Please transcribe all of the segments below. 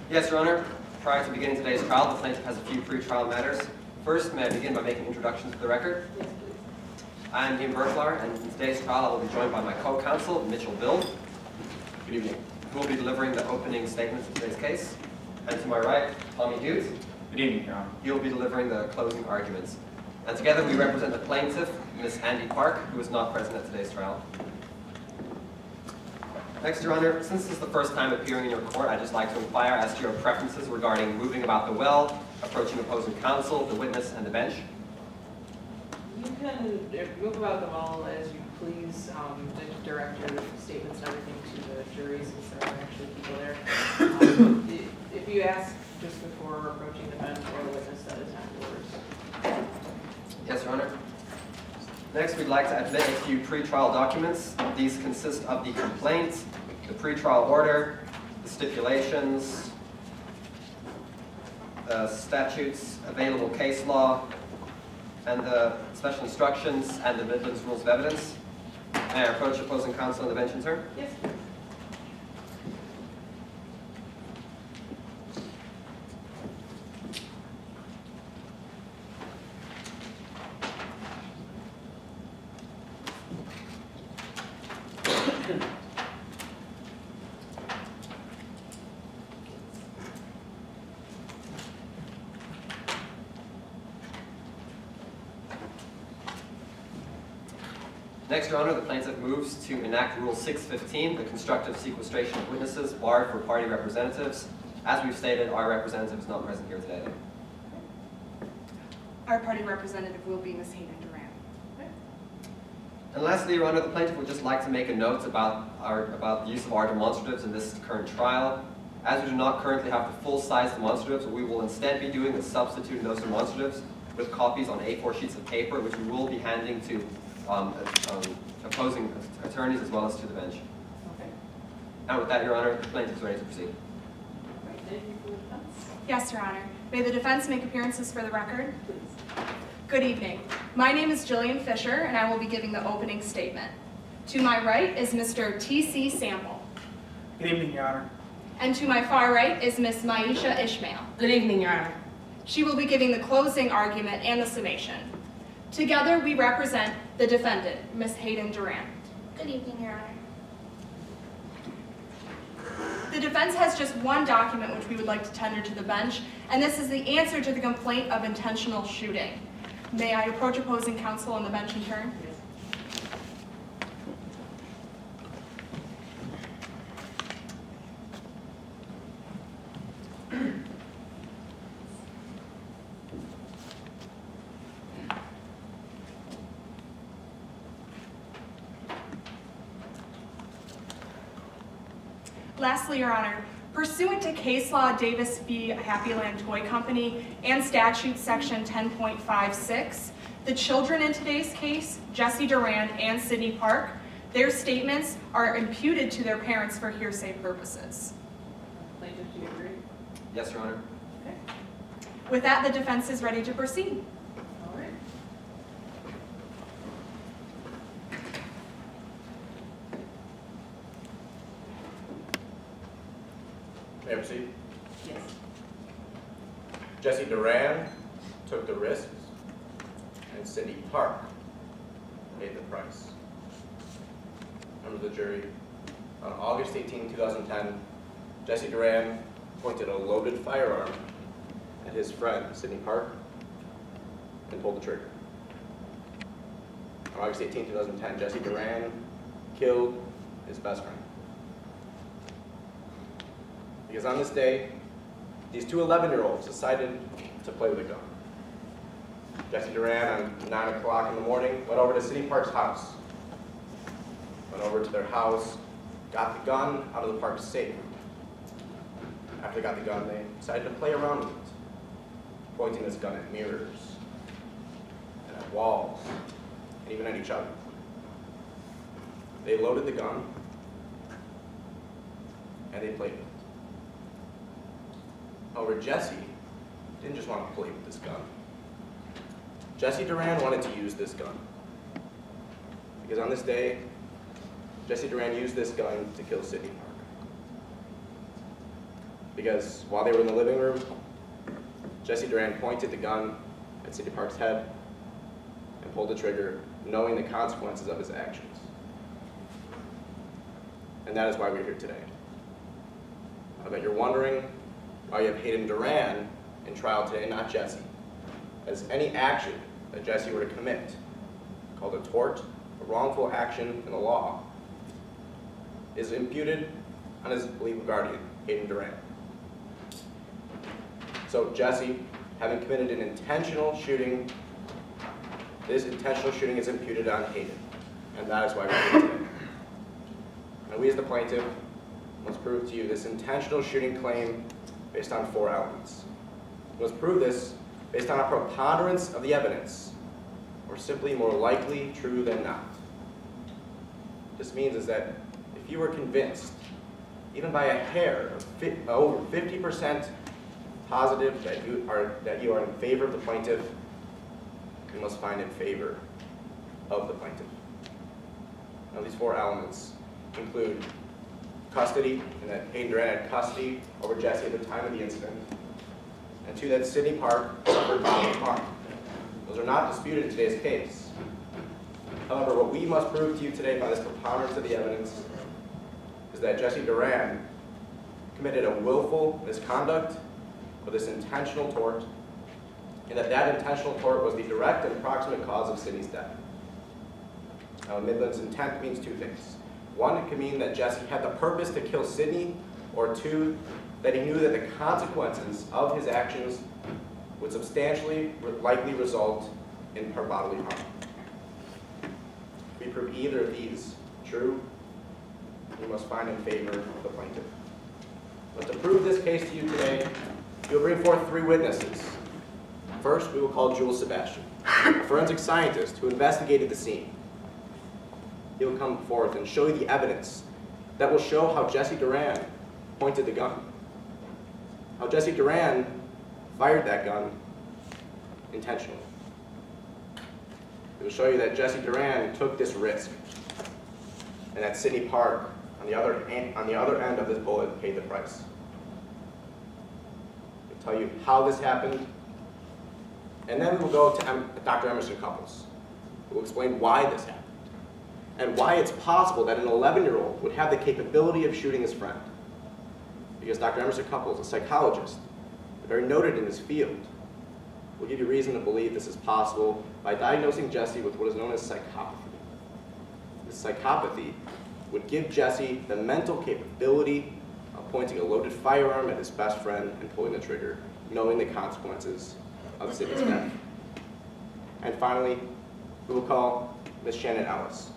Yes, Your Honor. Prior to beginning today's trial, the plaintiff has a few pre-trial matters. First, may I begin by making introductions to the record? Yes, please. I am Dean Berklar, and in today's trial I will be joined by my co-counsel, Mitchell Bill. Good evening. Who will be delivering the opening statements in today's case. And to my right, Tommy Hughes. Good evening, Your Honor. He will be delivering the closing arguments. And together we represent the plaintiff, Ms. Andy Park, who is not present at today's trial. Next, Your Honor, since this is the first time appearing in your court, I'd just like to inquire as to your preferences regarding moving about the well, approaching opposing counsel, the witness, and the bench. You can move about the well as you please, direct your statements and everything to the jury since there are actually people there. If you ask just before approaching the bench or the witness, that is not yours. Yes, Your Honor. Next, we'd like to admit a few pretrial documents. These consist of the complaint, the pretrial order, the stipulations, the statutes, available case law, and the special instructions and the Midlands Rules of Evidence. May I approach opposing counsel on the bench in turn? Yes. Next, Your Honor, the plaintiff moves to enact Rule 615, the constructive sequestration of witnesses barred for party representatives. As we've stated, our representative is not present here today. Our party representative will be Ms. Hayden Duran. And lastly, Your Honor, the plaintiff would just like to make a note about the use of our demonstratives in this current trial. As we do not currently have the full-size demonstratives, what we will instead be doing is substituting those demonstratives with copies on A4 sheets of paper, which we will be handing to opposing attorneys as well as to the bench. Okay. And with that, Your Honor, the plaintiff is ready to proceed. Right, thank you for the defense. Yes, Your Honor. May the defense make appearances for the record? Please. Good evening. My name is Jillian Fisher, and I will be giving the opening statement. To my right is Mr. T.C. Sample. Good evening, Your Honor. And to my far right is Ms. Maisha Ishmael. Good evening, Your Honor. She will be giving the closing argument and the summation. Together, we represent the defendant, Ms. Hayden Duran. Good evening, Your Honor. The defense has just one document which we would like to tender to the bench, and this is the answer to the complaint of intentional shooting. May I approach opposing counsel on the bench in turn? Yes. Lastly, Your Honor, pursuant to case law Davis v. Happyland Toy Company and statute section 10.56, the children in today's case, Jesse Duran and Sydney Park, their statements are imputed to their parents for hearsay purposes. Plaintiff, do you agree? Yes, Your Honor. Okay. With that, the defense is ready to proceed. All right. May I proceed? Yes. Jesse Duran took the risks, and Sydney Park paid the price. Members of the jury, on August 18, 2010, Jesse Duran pointed a loaded firearm at his friend, Sydney Park, and pulled the trigger. On August 18, 2010, Jesse Duran killed his best friend. Because on this day, these two 11-year-olds decided to play with a gun. Jesse Duran, on 9 o'clock in the morning, went over to Sydney Park's house. Went over to their house, got the gun out of the park's safe. After they got the gun, they decided to play around with it, pointing this gun at mirrors, and at walls, and even at each other. They loaded the gun, and they played with it. However, Jesse didn't just want to play with this gun. Jesse Duran wanted to use this gun. Because on this day, Jesse Duran used this gun to kill Sydney Park. because while they were in the living room, Jesse Duran pointed the gun at Cindy Park's head and pulled the trigger, knowing the consequences of his actions. And that is why we're here today. I bet you're wondering why you have Hayden Duran in trial today, not Jesse, as any action that Jesse were to commit, called a tort, a wrongful action in the law, is imputed on his legal guardian, Hayden Duran. So Jesse, having committed an intentional shooting, this intentional shooting is imputed on Hayden, and that is why we're here today. And we as the plaintiff must prove to you this intentional shooting claim based on 4 elements. We must prove this based on a preponderance of the evidence, or simply more likely true than not. This means is that if you were convinced, even by a hair, of over 50% positive that you are in favor of the plaintiff, you must find in favor of the plaintiff. Now these 4 elements include custody, and that Hayden Duran had custody over Jesse at the time of the incident, and 2, that Sydney Park suffered bodily harm. Those are not disputed in today's case. However, what we must prove to you today by this preponderance of the evidence is that Jesse Duran committed a willful misconduct of this intentional tort, and that intentional tort was the direct and proximate cause of Sydney's death. Now, Midland's intent means 2 things. 1, it could mean that Jesse had the purpose to kill Sydney, or 2, that he knew that the consequences of his actions would substantially likely result in her bodily harm. If we prove either of these true, we must find in favor of the plaintiff. But to prove this case to you today, we will bring forth 3 witnesses. First, we will call Jules Sebastian, a forensic scientist who investigated the scene. He will come forth and show you the evidence that will show how Jesse Duran pointed the gun, how Jesse Duran fired that gun intentionally. It will show you that Jesse Duran took this risk, and that Sydney Park, on the other end of this bullet, paid the price. It will tell you how this happened, and then we will go to Dr. Emerson Couples, who will explain why this happened, and why it's possible that an 11-year-old would have the capability of shooting his friend. Because Dr. Emerson Couples, a psychologist, very noted in his field, will give you reason to believe this is possible by diagnosing Jesse with what is known as psychopathy. This psychopathy would give Jesse the mental capability of pointing a loaded firearm at his best friend and pulling the trigger, knowing the consequences of Sydney's death. And finally, we will call Miss Shannon Ellis,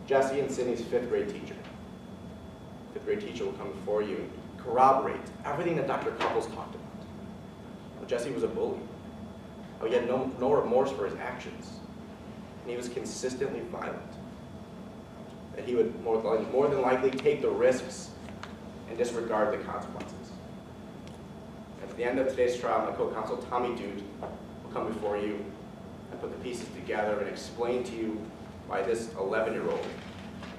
Jesse and Sydney's 5th grade teacher. 5th grade teacher will come before you and corroborate everything that Dr. Couples talked about. How Jesse was a bully, how he had no remorse for his actions, and he was consistently violent. That he would more than likely take the risks and disregard the consequences. At the end of today's trial, my co-counsel Tommy Dude will come before you and put the pieces together and explain to you why this 11-year-old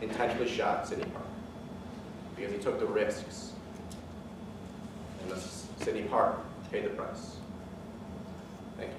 intentionally shot Sydney Park. Because he took the risks, and Sydney Park paid the price. Thank you.